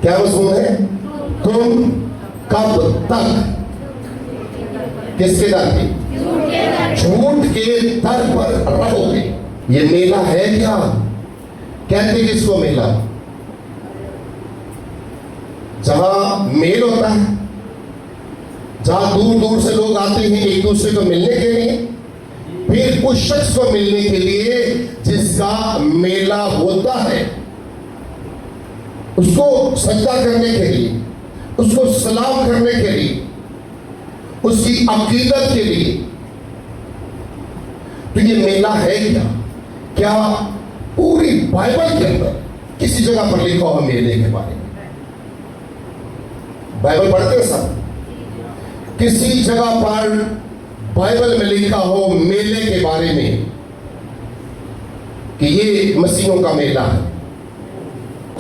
क्या मजमून है? तुम कब तक किसके दर पे? झूठ के दर पर रहोगे। ये मेला है क्या? कहते किसको मेला? जहां मेल होता है, जहां दूर दूर से लोग आते हैं एक दूसरे को मिलने के लिए, फिर उस शख्स को मिलने के लिए जिसका मेला होता है, उसको सजदा करने के लिए, उसको सलाम करने के लिए, उसकी अकीदत के लिए। तो ये मेला है क्या? क्या पूरी बाइबल के अंदर किसी जगह पर लिखा हो मेले के बारे में? बाइबल पढ़ते हैं सब? किसी जगह पर बाइबल में लिखा हो मेले के बारे में कि ये मसीहों का मेला है?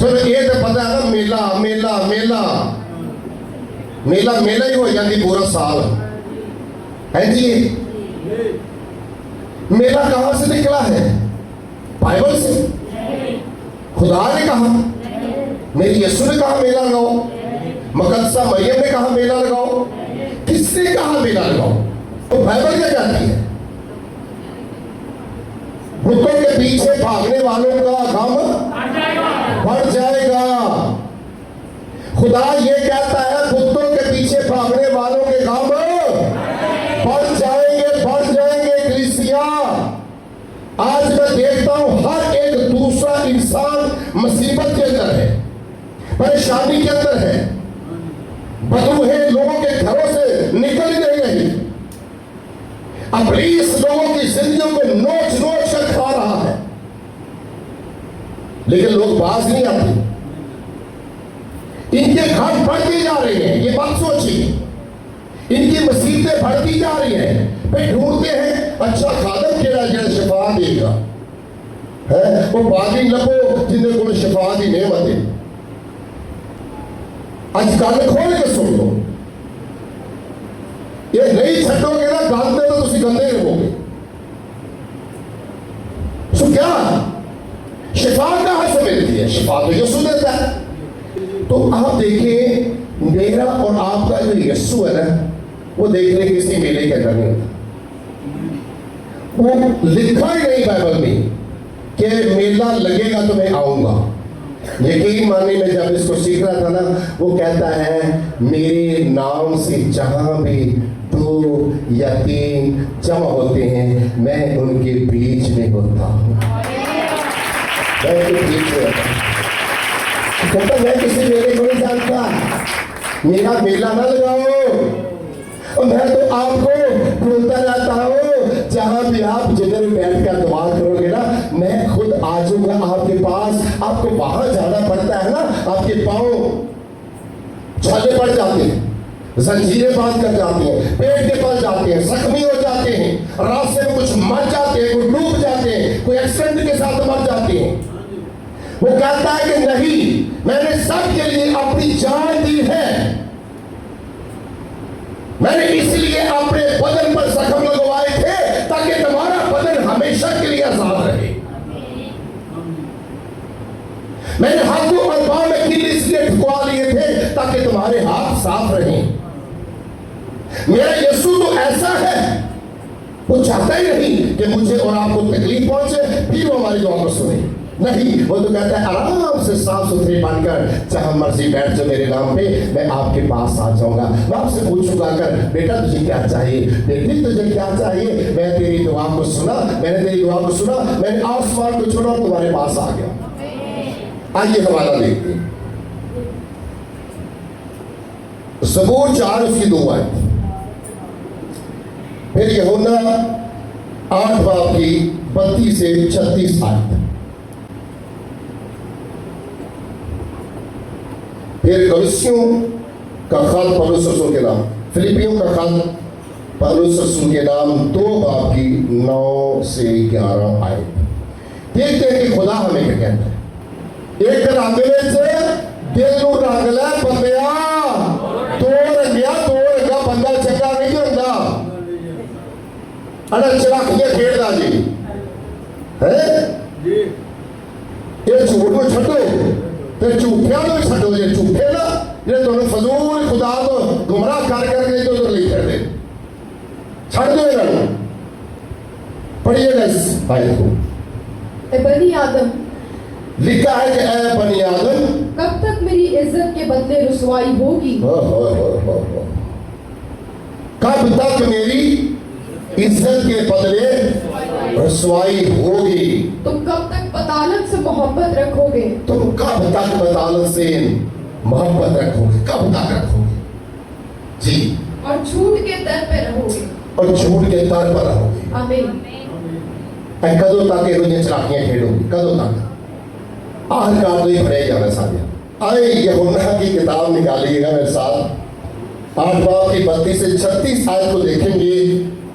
चलो ये तो पता है ना, मेला मेला मेला मेला मेला ही हो जाती पूरा साल है जी। मेला कहां से निकला है? बाइबल से। खुदा ने कहा, मेरी यीशु ने कहा मेला लगाओ, मुकद्दसा मरियम ने कहा मेला लगाओ, किसने कहा मेला लगाओ? तो बाइबल क्या कहती है? बुतों के पीछे भागने वालों का गम बढ़ जाएगा। खुदा ये कहता है बुतों के पीछे भागने वालों के गम बढ़ जाएंगे, बढ़ जाएंगे। कलीसिया, आज मैं देखता हूं हर एक दूसरा इंसान मुसीबत के अंदर है, परेशानी के अंदर है। बदरूहें लोगों के घरों से निकल ही नहीं रही। इब्लीस लोगों की जिंदगियों को नोच नोच कर खा रहा है, लेकिन लोग बाज नहीं आते। इनके घर बढ़ती जा रही हैं, ये बात सोचिए। इनकी मुसीबतें बढ़ती जा रही हैं। फिर ढूंढते हैं अच्छा खादम केड़ा जो शिफा देगा है, वो बागी लबो जिन्हें को शिफा दी नेमत है। आज गल खोल के सुन लो, ये नहीं छड़ोगे ना गलते तो तुम गंदे रहोगे। सो क्या शिफा कहां से मिलती है? शिफा तो यीशु देता है। तो आप देखिए, मेरा और आपका जो यीशु है ना, वो देखने किसी मेले के अंदर नहीं होता। वो लिखा ही नहीं बाइबल में कि मेला लगेगा तो मैं आऊंगा। यकीन मानिए, मैं जब इसको सीख रहा था ना, वो कहता है मेरे नाम से जहां भी 2 या 3 जमा होते हैं, मैं उनके बीच में होता हूं। कहता मैं किसी मेले को नहीं जानता, मेरा मेला ना लगाओ। और मैं तो आपको बोलता रहता हूँ, जहां भी आप जिधर बैठ कर दुआ करोगे ना, मैं खुद आ जाऊंगा आपके पास। आपको वहां जाना पड़ता है ना, आपके पांव छाले पड़ जाते हैं, जंजीरें बांध कर जाती हैं, पेट के पास जाते हैं, जख्मी हो जाते हैं, रास्ते में कुछ मर जाते हैं, कोई डूब जाते हैं, कोई एक्सीडेंट के साथ मर जाते हैं। वो कहता है कि नहीं, मैंने सबके लिए अपनी जान दी है। मैंने इसलिए अपने बदन पर जख्म लगवाए थे ताकि तुम्हारा बदन हमेशा के लिए आजाद रहे। मैंने हाथों और पांव में कील इसलिए ठुकवा लिए थे ताकि तुम्हारे हाथ साफ रहें। मेरा यीशु तो ऐसा है, वो चाहता ही नहीं कि मुझे और आपको तकलीफ पहुंचे फिर वो हमारी दुआ को सुने। नहीं, वो तो कहता है आराम से साफ सुथरे बनकर जहां मर्जी बैठ जाओ मेरे नाम पे, मैं आपके पास आ जाऊंगा। मैं आपसे पूछूंगा कर बेटा तुझे क्या चाहिए, बेटी तुझे क्या चाहिए। मैं तेरी दुआ को सुना, मैंने तेरी दुआ को सुना, मैंने आसमान को छोड़ा और तुम्हारे पास आ गया। आइए हवाला देखते हैं, ज़बूर 4 उसकी 2 आयत, फिर यूहन्ना 8 बाब की 32 से 36 आयत, फिर कलीसियों का खत पौलुस रसूल के नाम, फिलिपियों का खत पौलुस रसूल के नाम 2 बाब की 9 से 11 आयत। देखते हैं कि खुदा हमें क्या कहता है। एक रंगले से दिल नूं रंग लै बंदिया, दो रंगा बंदा चंगा नहीं होता। अरे चलाकियां खेलदा जी है, ये झूठ को छड्डो ते झूठियां भी छो जो झूठे ना जो तुम फजूल खुदा तो गुमराह कर करके इधर उधर ले फिरते छड़ दो इन्होंने। पढ़िएगा इस आयत को। ए बनी आदम, लिखा है कि ऐ बनी आदम, कब तक मेरी इज्जत के बदले रुसवाई होगी? कब तक मेरी इज्जत के बदले रसवाई होगी? तुम कब तक बतालत से मोहब्बत रखोगे? तुम कब तक बतालत से मोहब्बत रखोगे? कब तक रखोगे जी? और झूठ के दर पे रहोगे। और झूठ के दर पर रहोगे। आमीन। कदों तक ये चलाकियां खेलोगे? कदों तक? आखिरकार तो ही पढ़े जाना साथियों। आए यूहन्ना की किताब निकालिएगा मेरे साथ, 8 बाब की 32 से 36 आयत को देखेंगे।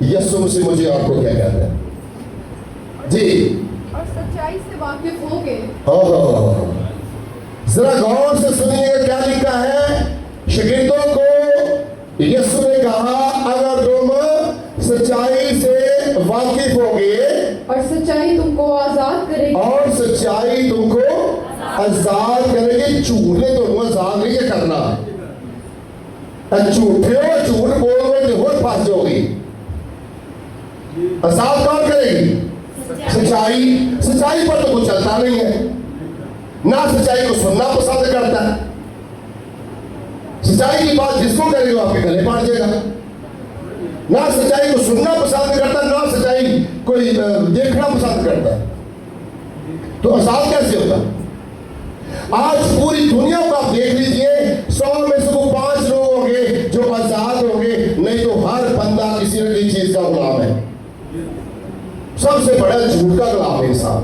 यीशु मसीह मुझे आपको क्या कहते हैं जी? और सच्चाई से वाकिफ होगे। जरा गौर से सुनिएगा क्या लिखा है। शागिर्दों को यीशु ने कहा अगर तुम सच्चाई से वाकिफ होगे और सच्चाई तुमको आजाद करेगी। और सच्चाई तुमको आजाद करेगी। झूठ ने तुमको आजाद नहीं करना। झूठे हो, झूठ बोल रहे हो, फंस जाओगी। आजाद कौन करेगी? सच्चाई। सच्चाई पर तो कुछ चलता नहीं है ना, सच्चाई को सुनना पसंद करता है। सच्चाई की बात जिसको करेगा आपके गले पड़ जाएगा। ना सच्चाई को सुनना पसंद करता, ना सच्चाई कोई देखना पसंद करता। तो आजाद कैसे होता? आज पूरी दुनिया को आप देख लीजिए, 100 में से 5 लोग होंगे जो आजाद होंगे, नहीं तो हर बंदा किसी न किसी चीज का गुलाम है। सबसे बड़ा झूठ का गुलाम है इंसान।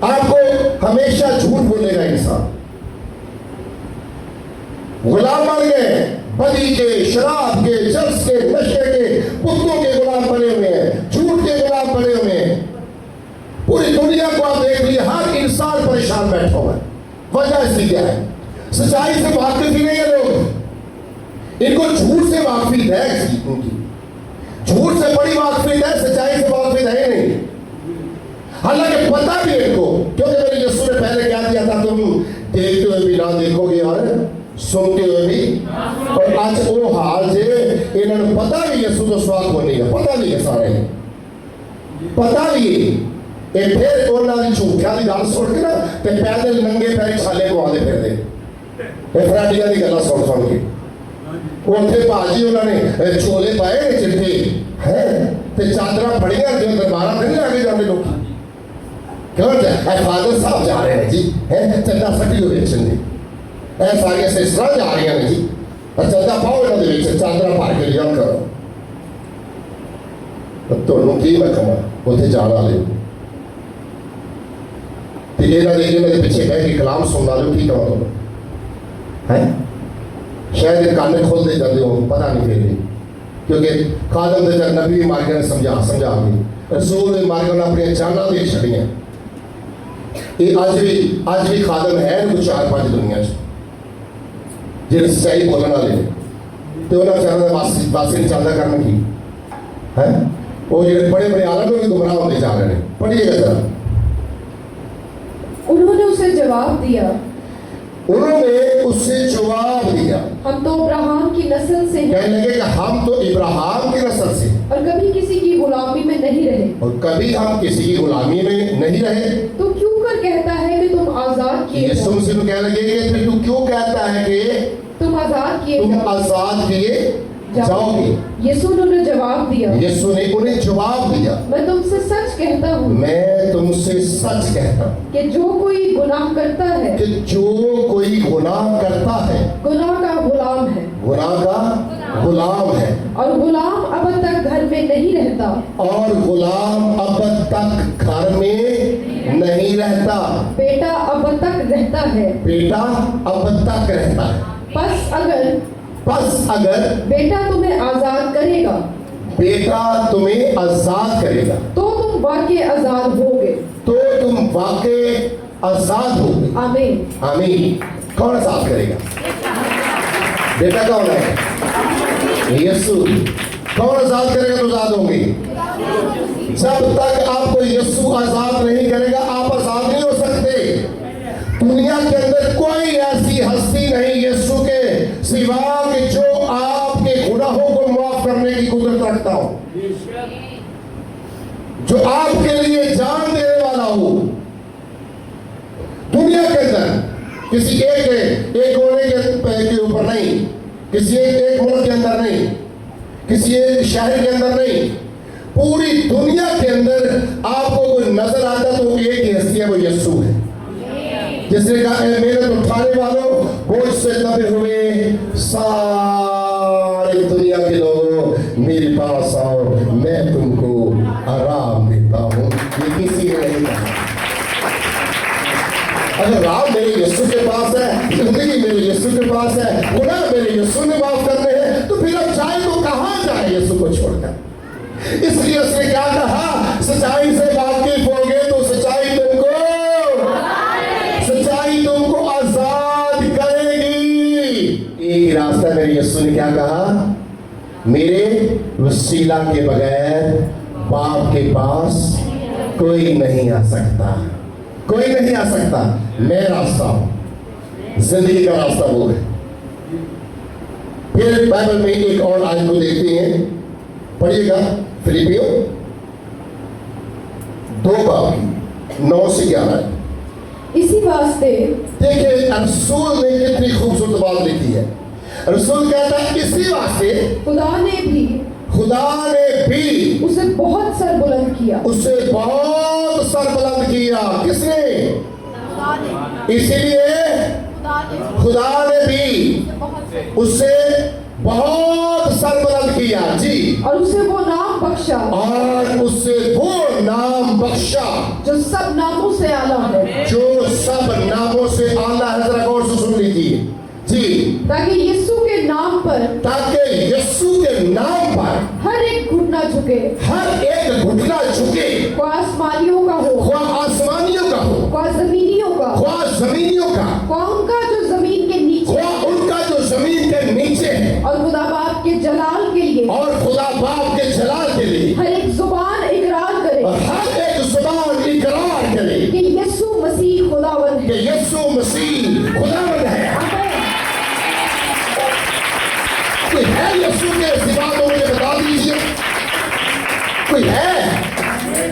आपको हमेशा झूठ बोलेगा इंसान। गुलाम बन गए, बदी के, शराब के, चर्च के, नशे के, पुत्तों के गुलाम बने हुए हैं, झूठ के गुलाम बने हुए हैं। पूरी दुनिया को आप देख लीजिए, हर इंसान परेशान बैठा हुआ है। वजह इसकी क्या है? सच्चाई से वाकिफ ही नहीं है लोग। इनको झूठ से वाकिफ है, उनकी झूठ से बड़ी वाकिफ है, सच्चाई से वाकिफ है नहीं। हालांकि पता भी इनको, क्योंकि मेरे यीशु ने पहले क्या दिया था, तुम देखते हुए भी ना देखोगे और सुनते हुए भी। और आज वो हाल से इन्होंने पता भी यीशु तो स्वाद होने का पता नहीं है, सारे पता नहीं। ਇਹ ਫਿਰ ਉਹਨਾਂ ਦੀ ਝੂਠਿਆਂ ਦੀ ਗੱਲ ਸੁਣ ਕੇ ਨਾ ਤੇ ਪੈਦਲ ਨੰਗੇ ਪੈਰੀ ਛਾਲੇ ਪਵਾਉਂਦੇ ਫਿਰਦੇ। ਇਹ ਫਰਾਡੀਆਂ ਦੀ ਗੱਲਾਂ ਸੁਣ ਕੇ ਉੱਥੇ ਭਾਜੀ ਉਹਨਾਂ ਨੇ ਝੋਲੇ ਪਾਏ ਨੇ ਚਿੱਟੇ ਹੈ ਤੇ ਚਾਦਰਾਂ ਫੜੀਆਂ ਜਿਵੇਂ ਦਰਬਾਰਾਂ ਤੇ ਨਹੀਂ ਲੱਗੇ ਜਾਂਦੇ ਲੋਕ। ਕਿਉਂ ਇਹ ਫਾਦਰ ਸਾਹਿਬ ਜਾ ਰਹੇ ਨੇ ਜੀ ਹੈ ਚੱਦਾ ਫੱਟੀ ਹੋਈ ਚੰਦੀ। ਇਹ ਸਾਰੀਆਂ ਸਿਸਟਰਾਂ ਜਾ ਰਹੀਆਂ ਨੇ ਜੀ। ਚੱਦਾ ਪਾਓ ਇਹਨਾਂ ਦੇ ਵਿੱਚ ਚਾਦਰਾਂ ਭਰ ਕੇ ਲਿਆ ਕਰੋ। ਤੁਹਾਨੂੰ ਕੀ ਮੈਂ ਕਹਾਂ ਉੱਥੇ ਜਾਣ ਵਾਲੇ मेरे पीछे कह के कलाम सुनना लो ठीक है शायद ये कान खोल दे जाते हो पता नहीं फिर भी, क्योंकि खादम दे जब नबी मार के समझा के रसूल ने मार के अपनी जाना दे छड़ियां। ये आज भी खादम है कुछ 4-5 दुनिया जो सच्चाई बोलने वाले तो उन्होंने चाहता वासी नहीं चाहता करना की है। वो जो बड़े बड़े आलम में गुमराह होते जा रहे हैं। पढ़िएगा जरा। उन्होंने उसे जवाब दिया, हम तो अब्राहम की नस्ल से हैं। कहने लगे कि हम तो इब्राहिम की नस्ल से और कभी किसी की गुलामी में नहीं रहे। और कभी हम किसी की गुलामी में नहीं रहे। तो क्यों कर कहता है कि तुम आजाद किए जाओ? यीशु मसीह कहने लगे कि तू क्यों कहता है कि तुम आजाद किए जाओगे? यीशु ने जवाब दिया, यीशु ने उन्हें जवाब दिया, मैं तुमसे सच कहता हूँ, मैं तुमसे सच कहता हूँ कि जो कोई गुनाह करता है, कि जो कोई गुनाह करता है गुनाह का गुलाम है, गुनाह का गुलाम है। और गुलाम अब तक घर में नहीं रहता, और गुलाम अब तक घर में नहीं रहता, बेटा अब तक रहता है, बेटा अब तक रहता है। बस अगर बेटा तुम्हें आजाद करेगा, बेटा तुम्हें आजाद करेगा तो तुम वाकई आजाद होगे, तो तुम वाकई आजाद होगे। आमीन आमीन। कौन आजाद करेगा? बेटा कौन है? यीशु। कौन आजाद करेगा तो आजाद होंगे? जब तक आपको यीशु आजाद नहीं करेगा आप आजाद नहीं हो सकते। दुनिया के अंदर कोई ऐसी हस्ती नहीं यीशु के सिवा कि जो आपके गुनाहों को माफ करने की कुदरत रखता हो, जो आपके लिए जान देने वाला हो। दुनिया के अंदर किसी एक कोने के ऊपर नहीं, किसी एक मुल्क के अंदर नहीं, किसी एक शहर के अंदर नहीं, पूरी दुनिया के अंदर आपको कोई नजर आता तो एक ही हस्ती है, वो यीशु है, जिसने कहा मेरे तो उठाने वालों बोझ से दबे हुए सारी दुनिया के लोगों मेरे पास आओ, मैं तुमको आराम देता हूं। ये किसी ने नहीं कहा। अगर राम मेरे यीशु के पास है, जिंदगी मेरे यीशु के पास है, गुनाह मेरे यीशु ने माफ करने हैं, तो फिर अब जाए तो कहां जाए यीशु को छोड़कर। इसलिए उसने क्या कहा, सच्चाई से वाकिफ होगे तो सच्चाई तुमको आजाद करेगी। एक ही रास्ता मेरे यीशु ने क्या कहा, मेरे वसीला के बगैर बाप के पास कोई नहीं आ सकता, कोई नहीं आ सकता। मैं रास्ता हूं, जिंदगी का रास्ता वो है। फिर बाइबल में एक और आयत को देखते हैं, पढ़िएगा फिलिपियों 2:9-11। इसी वास्ते देखिए रसूल ने कितनी खूबसूरत बात लिखी है। रसूल कहता है इसी वास्ते खुदा ने भी उसे बहुत सर बुलंद किया। उसे बहुत सर बुलंद किया। किसने? इसीलिए खुदा ने भी उसे बहुत सर बुलंद किया जी, और उसे वो नाम बख्शा, और उससे वो नाम बख्शा जो सब नामों से आला है, जो सब नामों से आला है। जरा गौर से सुन लीजिए जी, ताकि यीशु के नाम पर हर एक घुटना झुके, हर एक घुटना झुके, ख्वाह आसमानियों का हो, ख्वाह जमीनियों का, ख्वाह उनका जो जमीन के नीचे है, और खुदा बाप के जलाल के लिए हर एक जुबान इकरार करे कि यीशु मसीह खुदावंद है। कोई है यीशु के सिवा तो मुझे बता दीजिए, कोई है?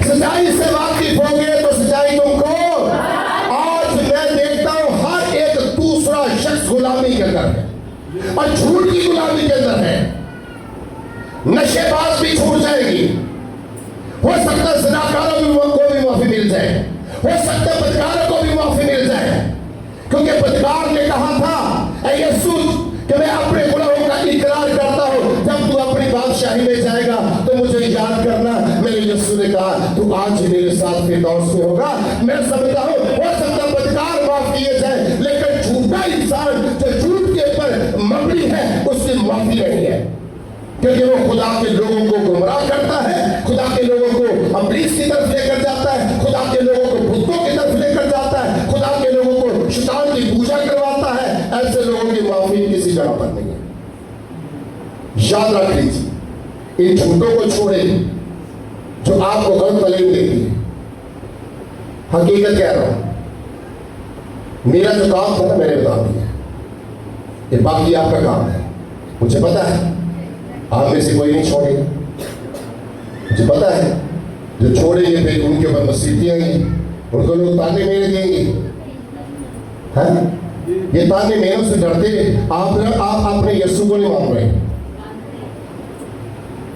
सच्चाई से वाकिफ होंगे तो सच्चाई तुमको। आज मैं देखता हूं हर एक दूसरा शख्स गुलामी के अंदर है, और झूठ की गुलामी के अंदर है। नशेबाज भी छूट जाएगी, हो सकता है ज़िनाकारों को भी माफी मिल जाए, हो सकता है बदकारों को भी माफी मिल जाए, क्योंकि बदकार ने कहा था ऐ यीशु कि मैं अपने गुनाहों का इकरार करता हूं, जब तू अपनी बादशाही में जाएगा तो मुझे याद करना। मेरे यीशु ने कहा तू आज ही मेरे साथ फिरदौस में होगा। मैं समझता हूं हो सकता है बदकार माफ किए जाए, लेकिन झूठा इंसान जो झूठ के ऊपर मबनी है उसकी माफी नहीं है, क्योंकि वो खुदा के लोगों को गुमराह करता है, खुदा के लोगों को अबलीस की तरफ लेकर जाता है, खुदा के लोगों को भूतों की तरफ लेकर जाता है, खुदा के लोगों को शैतान की पूजा करवाता है। ऐसे लोगों की माफी किसी जगह पर नहीं है। याद रख लीजिए, इन झूठों को छोड़े जो आपको गलत तालीम देती है। हकीकत कह रहा हूं, मेरा जो काम था ना मैंने बता दिया, ये बाकी आपका काम है। मुझे पता है आप में से कोई नहीं छोड़ेगा, मुझे पता है जो छोड़ेंगे फिर उनके ऊपर मुसीबतें आएंगी, उनको लोग ताने मेरे देंगे। हैं? ये ताने मेरों से डरते आप अपने यीशु को नहीं मान रहे।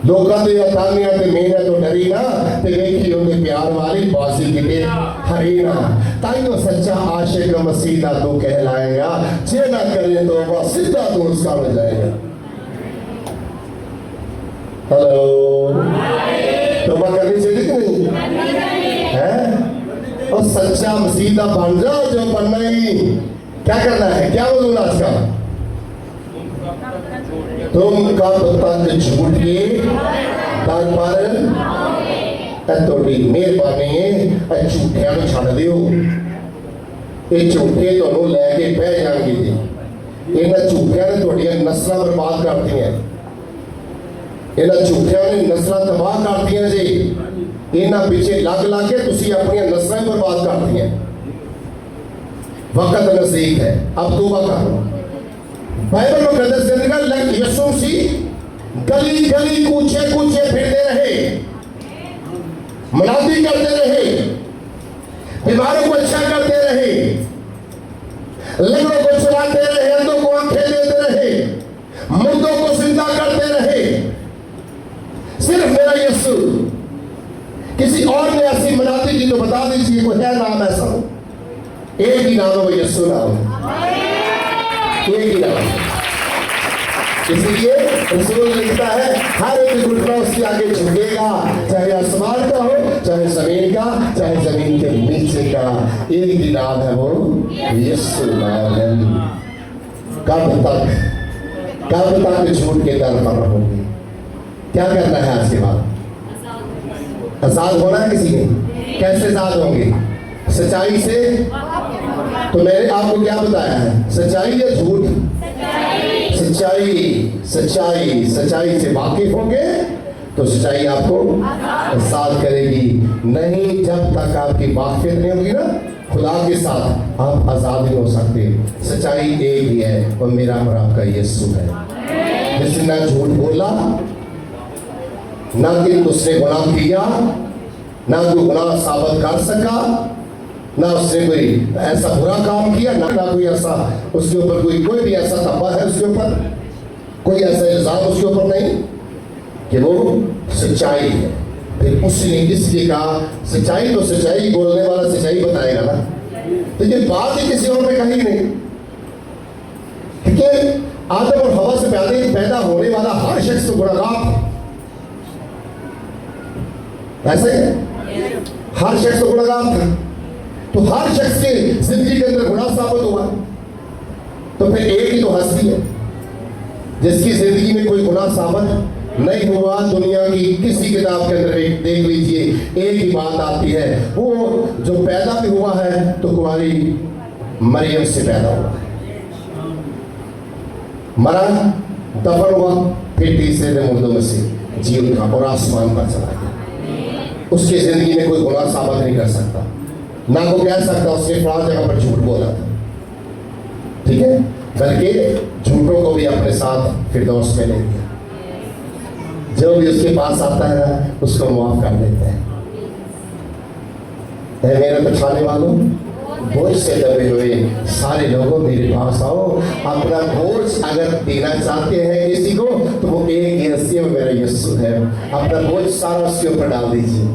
लोग कहते हैं ताने आते मेरा तो डरी ना, ते देखी उनके प्यार वाली बाजी के लिए हरीना, ताइयों सच्चा आशिक मसीह दा तो कहलाएगा, जे ना करे तो वह सीधा तो उसका हो जाएगा। हेलो, तोबा करनी चाहिए कि नहीं है? और सच्चा मसीहा बन जाओ, जो बनना ही क्या करना है, क्या बोलूँ आज का, तुम कब तक झूठ के दाग पर थोड़ी मेहरबानी झूठिया को छड़ दियो। ये झूठे तो लैके बह जाएंगे जी। इन्होंने झूठिया ने थोड़िया नस्ल बर्बाद कर दी, इन्होंने झूठिया ने नस्ल तबाह कर दी जी। इन्होंने पीछे लग के तुम अपन नस्ल बर्बाद कर दी। वक्त नजदीक है, अब तौबा करो। बाइबल में प्रदर्शन करने का यीशु मसीह गली गली कूचे कूचे फिरते रहे, मुनादी करते रहे, बीमारों को अच्छा करते रहे, लंगड़ों को चलाते रहे, अंधों को आंखें देते रहे, मुर्दों को जिंदा करते रहे। सिर्फ मेरा यीशु, किसी और ने ऐसी मनाती की तो बता दीजिए, कोई है नाम ऐसा? एक ही नाम है, वो यीशु नाम है, एक ही नाम है। इसलिए रसूल लिखता है हर एक घुटना उसके आगे झुकेगा, चाहे आसमान का हो, चाहे जमीन का, चाहे जमीन के नीचे का, एक ही नाम है, वो यीशु नाम है। कब तक झूठ के दर पर रहोगे? क्या करना है आज के बाद? आजाद होना है किसी ने? कैसे आजाद होंगे? सच्चाई से। तो मैंने आपको क्या बताया है, सच्चाई या झूठ? सच्चाई से वाकिफ होंगे तो सच्चाई आपको आजाद करेगी। नहीं, जब तक आपकी वाकिफियत नहीं होगी ना खुदा के साथ, आप आजाद नहीं हो सकते। सच्चाई एक ही है, वो मेरा और आपका यीशु है, जिसने ना झूठ बोला, ना कि उसने गुनाह किया, ना कोई गुनाह साबित कर सका, ना उसने कोई ऐसा बुरा काम किया, ना कोई ऐसा उसके ऊपर कोई भी ऐसा धब्बा है उसके ऊपर, कोई ऐसा इल्जाम उसके ऊपर नहीं, कि वो सच्चाई है। फिर उसने इसलिए कहा सच्चाई, तो सच्चाई बोलने वाला सच्चाई बताएगा ना, लेकिन बात ही किसी और ने कही नहीं। क्योंकि आदम और हवा से पैदा होने वाला हर शख्स तो गुनाहगार, ऐसे हर शख्स तो गुनाहगार था। तो हर शख्स के जिंदगी के अंदर गुनाह साबित हुआ, तो फिर एक ही तो हस्ती है जिसकी जिंदगी में कोई गुनाह साबित नहीं हुआ। दुनिया की किसी किताब के अंदर देख लीजिए, एक ही बात आती है, वो जो पैदा भी हुआ है तो कुंवारी मरियम से पैदा हुआ है, मरा, दफन हुआ, फिर तीसरे दिन मुर्दों में से जी उठा और आसमान पर चला गया। उसकी जिंदगी में कोई गुनाह साबित नहीं कर सकता, ना को कह सकता उसने फलां जगह पर झूठ बोला था, ठीक है, बल्कि झूठों को भी अपने साथ फिरदौस में ले लिया। जो भी उसके पास आता है ना उसको माफ कर देते हैं। मेरे पछाने वालों, बोझ से दबे हुए सारे लोगों मेरे पास आओ। अपना बोझ अगर देना चाहते हैं किसी को तो वो एक ही हस्ती में मेरा यीशु है। अपना बोझ सारा उसके ऊपर डाल दीजिए,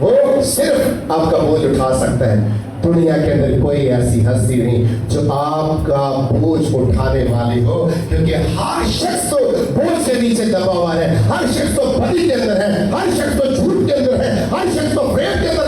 वो सिर्फ आपका बोझ उठा सकता है। दुनिया के अंदर कोई ऐसी हस्ती नहीं जो आपका बोझ उठाने वाली हो, क्योंकि हर शख्स तो बोझ के नीचे दबा हुआ है, हर शख्स तो बदी के अंदर है, हर शख्स तो झूठ के अंदर है, हर शख्स तो प्रेम के अंदर